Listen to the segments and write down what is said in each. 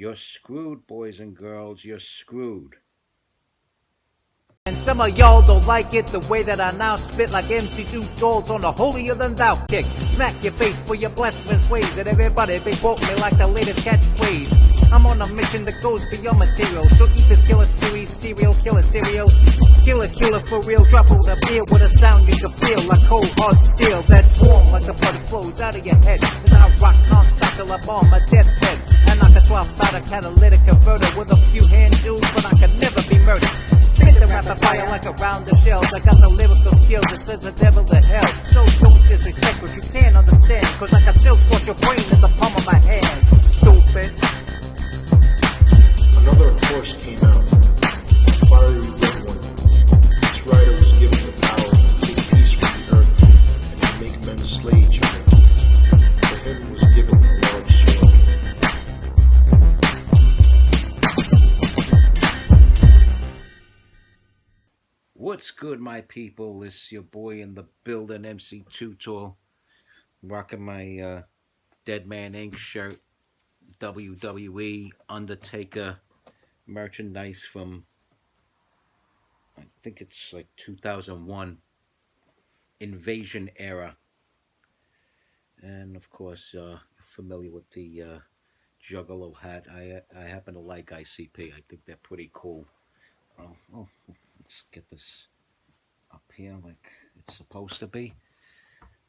You're screwed, boys and girls. You're screwed. And some of y'all don't like it the way that I now spit like MC2 dolls on the holier than thou kick. Smack your face for your blasphemous ways, and everybody be quoting me like the latest catchphrase. I'm on a mission that goes beyond material, so eat this killer series, serial killer cereal. Killer for real, drop on the beer with a sound you can feel like cold hard steel. That swarm like a blood flows out of your head as I rock non-stop till I'm on my deathbed. And I can swap out a catalytic converter with a few hand tools, but I can never be murdered. Spit the rapid fire like around the shells. I got the lyrical skills that sends the devil to hell. So don't disrespect what you can't understand, cause I can still squash your brain in the palm of my hand. Stupid. Another horse came out, a fiery red one. Its rider was given the power to take peace from the earth and to make men slay each other. To him was given a large sword. What's good, my people? This your boy in the building, MC2 Tour, rocking my Dead Man Inc. shirt, WWE Undertaker merchandise from, I think it's like 2001 Invasion era. And of course, familiar with the Juggalo hat. I happen to like ICP. I think they're pretty cool. Oh, let's get this up here like it's supposed to be.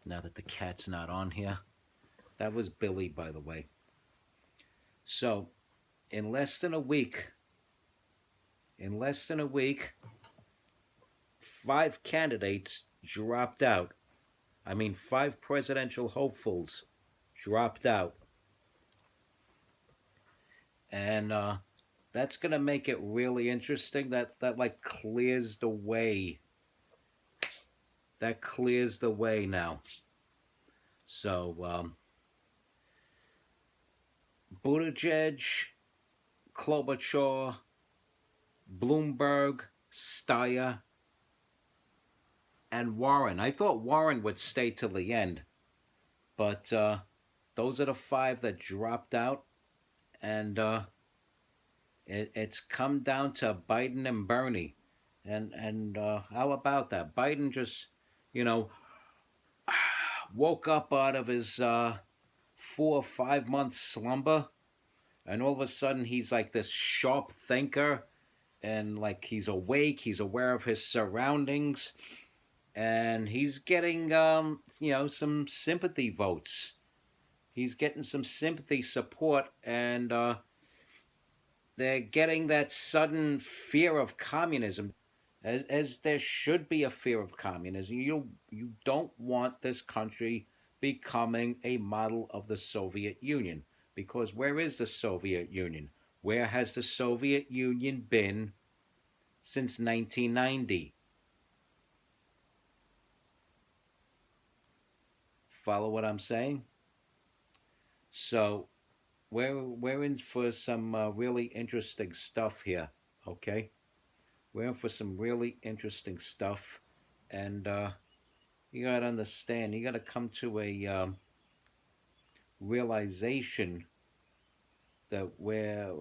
Now that the cat's not on here. That was Billy, by the way. So, in less than a week, 5 candidates dropped out. I mean, 5 presidential hopefuls dropped out. And that's going to make it really interesting. That like clears the way. That clears the way now. So, Buttigieg, Klobuchar, Bloomberg, Steyer, and Warren. I thought Warren would stay till the end, but those are the 5 that dropped out, and it's come down to Biden and Bernie. And how about that? Biden just, woke up out of his 4 or 5 month slumber, and all of a sudden he's like this sharp thinker, and like he's awake, he's aware of his surroundings, and he's getting some sympathy votes. He's getting some sympathy support, and they're getting that sudden fear of communism, as there should be a fear of communism. You don't want this country becoming a model of the Soviet Union, because where is the Soviet Union? Where has the Soviet Union been since 1990? Follow what I'm saying? So we're in for some really interesting stuff here, okay? We're in for some really interesting stuff, and you gotta understand, you gotta come to a realization that we're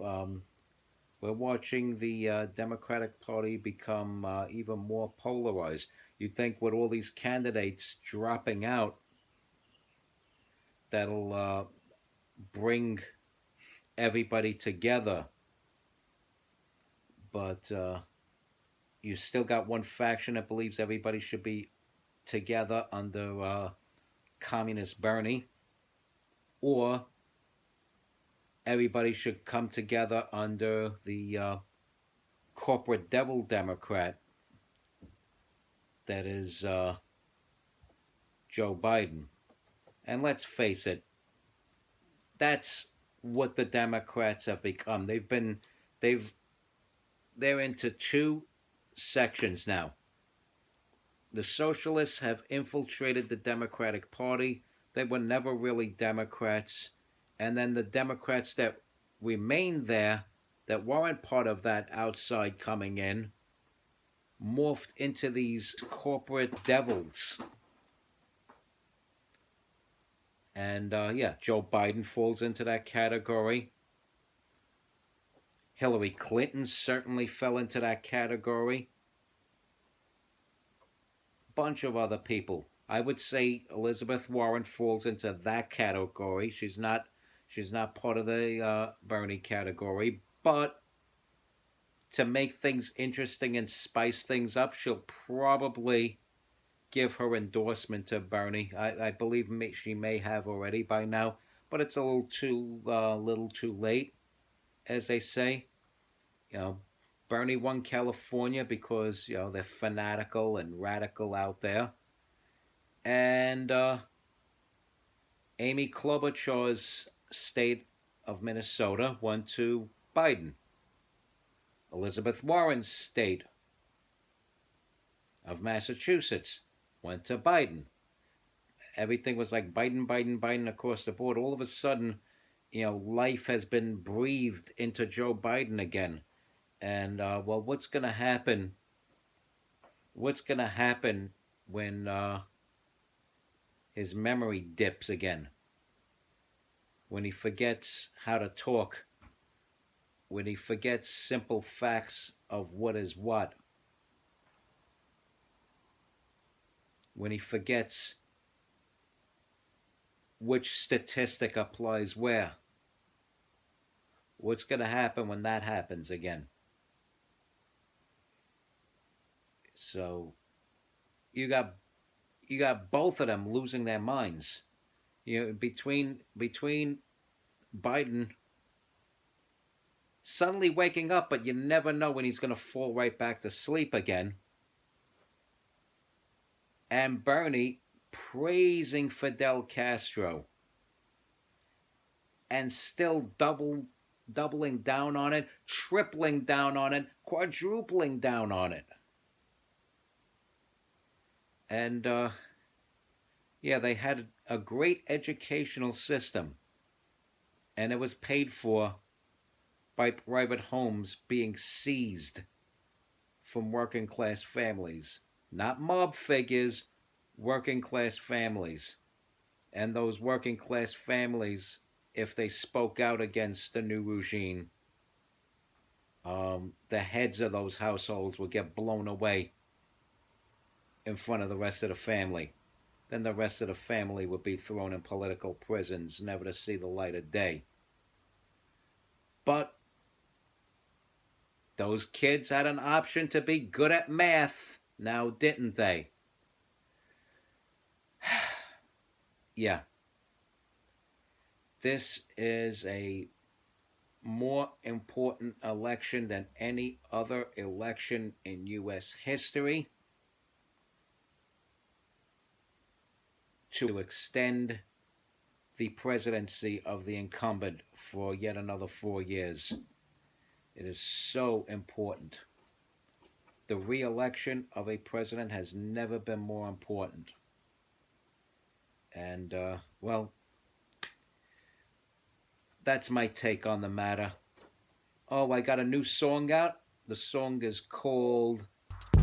watching the Democratic Party become even more polarized. You think with all these candidates dropping out, that'll bring everybody together, but you still got one faction that believes everybody should be together under Communist Bernie, or everybody should come together under the corporate devil Democrat that is Joe Biden. And let's face it, that's what the Democrats have become. They're into 2 sections now. The socialists have infiltrated the Democratic Party. They were never really Democrats. And then the Democrats that remained there, that weren't part of that outside coming in, morphed into these corporate devils. And Joe Biden falls into that category. Hillary Clinton certainly fell into that category. Bunch of other people. I would say Elizabeth Warren falls into that category. She's not part of the Bernie category, but to make things interesting and spice things up, she'll probably give her endorsement to Bernie. I believe she may have already by now, but it's a little too late, as they say. Bernie won California because they're fanatical and radical out there, and Amy Klobuchar's state of Minnesota went to Biden. Elizabeth Warren's state of Massachusetts went to Biden. Everything was like Biden, Biden, Biden across the board. All of a sudden, life has been breathed into Joe Biden again. And, what's going to happen? What's going to happen when his memory dips again? When he forgets how to talk? When he forgets simple facts of what is what? When he forgets which statistic applies where? What's going to happen when that happens again? So you got both of them losing their minds. Between Biden suddenly waking up, but you never know when he's going to fall right back to sleep again, and Bernie praising Fidel Castro and still doubling down on it, tripling down on it, quadrupling down on it. And they had a great educational system, and it was paid for by private homes being seized from working class families. Not mob figures, working class families. And those working class families, if they spoke out against the new regime, the heads of those households would get blown away in front of the rest of the family. Then the rest of the family would be thrown in political prisons, never to see the light of day. But those kids had an option to be good at math, now didn't they? Yeah. This is a more important election than any other election in U.S. history to extend the presidency of the incumbent for yet another 4 years. It is so important. The re-election of a president has never been more important. And, that's my take on the matter. Oh, I got a new song out. The song is called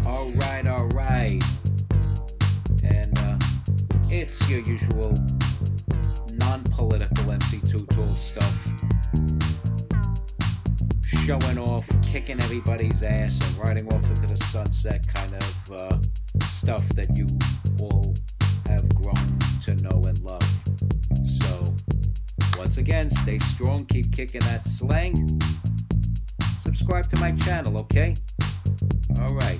All Right, All Right. And it's your usual non-political MC Tutal stuff. Showing off, kicking everybody's ass, and riding off into the sunset kind of stuff that you all have grown to know and love. So, once again, stay strong, keep kicking that slang. Subscribe to my channel, okay? All right.